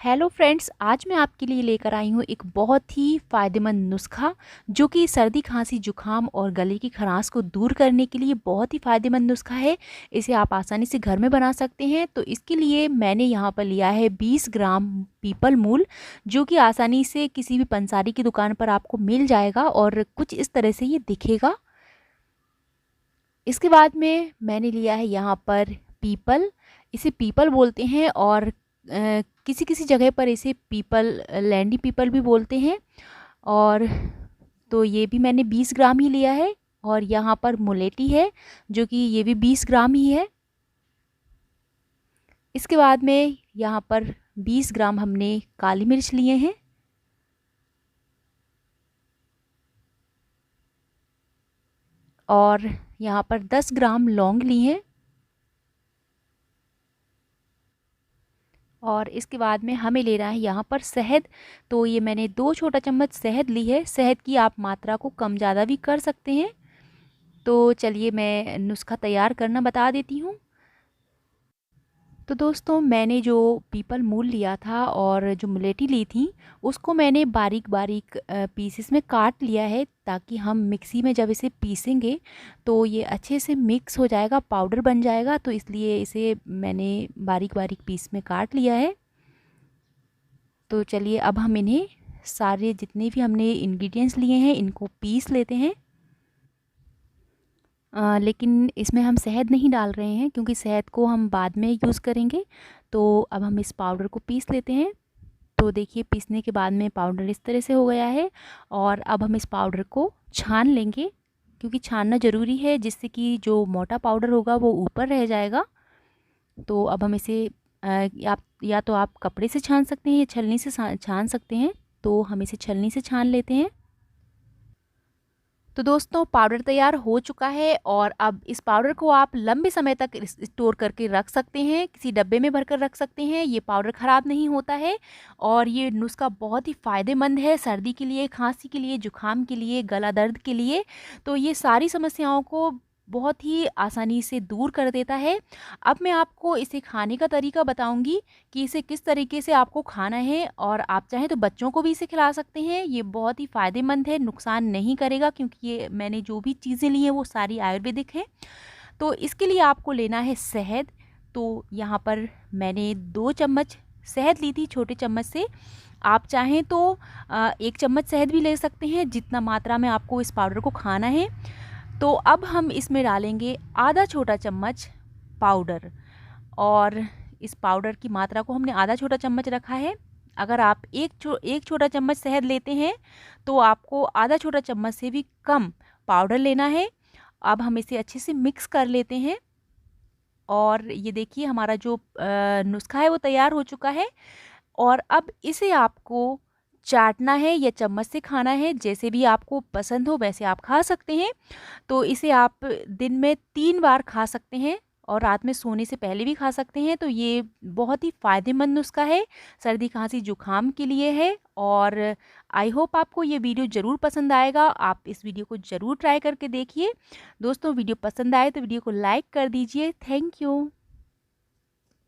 Hello friends, आज मैं आपके लिए लेकर आई हूँ एक बहुत ही फ़ायदेमंद नुस्खा जो कि सर्दी खांसी जुकाम और गले की खराश को दूर करने के लिए बहुत ही फ़ायदेमंद नुस्खा है। इसे आप आसानी से घर में बना सकते हैं। तो इसके लिए मैंने यहाँ पर लिया है 20 ग्राम पीपल मूल, जो कि आसानी से किसी भी पंसारी की दुकान पर आपको मिल जाएगा और कुछ इस तरह से ये दिखेगा। इसके बाद में मैंने लिया है यहाँ पर पीपल। इसे पीपल बोलते हैं और किसी किसी जगह पर इसे पीपल लैंडी पीपल भी बोलते हैं। और तो ये भी मैंने 20 ग्राम ही लिया है। और यहाँ पर मुलेठी है जो कि ये भी 20 ग्राम ही है। इसके बाद में यहाँ पर 20 ग्राम हमने काली मिर्च लिए हैं। और यहाँ पर 10 ग्राम लौंग ली हैं। और इसके बाद में हमें लेना है यहाँ पर शहद। तो ये मैंने 2 छोटा चम्मच शहद ली है। शहद की आप मात्रा को कम ज़्यादा भी कर सकते हैं। तो चलिए मैं नुस्खा तैयार करना बता देती हूँ। तो दोस्तों, मैंने जो पीपल मूल लिया था और जो मुलेठी ली थी उसको मैंने बारीक बारीक पीसेस में काट लिया है, ताकि हम मिक्सी में जब इसे पीसेंगे तो ये अच्छे से मिक्स हो जाएगा, पाउडर बन जाएगा। तो इसलिए इसे मैंने बारीक बारीक पीस में काट लिया है। तो चलिए अब हम इन्हें सारे जितने भी हमने इंग्रेडिएंट्स लिए हैं इनको पीस लेते हैं। लेकिन इसमें हम शहद नहीं डाल रहे हैं क्योंकि शहद को हम बाद में यूज़ करेंगे। तो अब हम इस पाउडर को पीस लेते हैं। तो देखिए, पीसने के बाद में पाउडर इस तरह से हो गया है। और अब हम इस पाउडर को छान लेंगे, क्योंकि छानना ज़रूरी है, जिससे कि जो मोटा पाउडर होगा वो ऊपर रह जाएगा। तो अब हम इसे आप या तो आप कपड़े से छान सकते हैं या छलनी से छान सकते हैं। तो हम इसे छलनी से छान लेते हैं। तो दोस्तों, पाउडर तैयार हो चुका है और अब इस पाउडर को आप लंबे समय तक स्टोर करके रख सकते हैं, किसी डब्बे में भरकर रख सकते हैं। ये पाउडर ख़राब नहीं होता है और ये नुस्खा बहुत ही फ़ायदेमंद है सर्दी के लिए, खांसी के लिए, जुकाम के लिए, गला दर्द के लिए। तो ये सारी समस्याओं को बहुत ही आसानी से दूर कर देता है। अब मैं आपको इसे खाने का तरीका बताऊंगी कि इसे किस तरीके से आपको खाना है, और आप चाहें तो बच्चों को भी इसे खिला सकते हैं। ये बहुत ही फ़ायदेमंद है, नुकसान नहीं करेगा, क्योंकि ये मैंने जो भी चीज़ें ली हैं वो सारी आयुर्वेदिक हैं। तो इसके लिए आपको लेना है शहद। तो यहाँ पर मैंने 2 चम्मच शहद ली थी, छोटे चम्मच से। आप चाहें तो 1 चम्मच शहद भी ले सकते हैं, जितना मात्रा में आपको इस पाउडर को खाना है। तो अब हम इसमें डालेंगे आधा छोटा चम्मच पाउडर। और इस पाउडर की मात्रा को हमने आधा छोटा चम्मच रखा है। अगर आप एक छोटा चम्मच शहद लेते हैं तो आपको आधा छोटा चम्मच से भी कम पाउडर लेना है। अब हम इसे अच्छे से मिक्स कर लेते हैं। और ये देखिए, हमारा जो नुस्खा है वो तैयार हो चुका है। और अब इसे आपको चाटना है या चम्मच से खाना है, जैसे भी आपको पसंद हो वैसे आप खा सकते हैं। तो इसे आप दिन में 3 बार खा सकते हैं और रात में सोने से पहले भी खा सकते हैं। तो ये बहुत ही फ़ायदेमंद नुस्खा है, सर्दी खांसी जुकाम के लिए है। और आई होप आपको ये वीडियो ज़रूर पसंद आएगा। आप इस वीडियो को ज़रूर ट्राई करके देखिए। दोस्तों, वीडियो पसंद आए तो वीडियो को लाइक कर दीजिए। Thank you.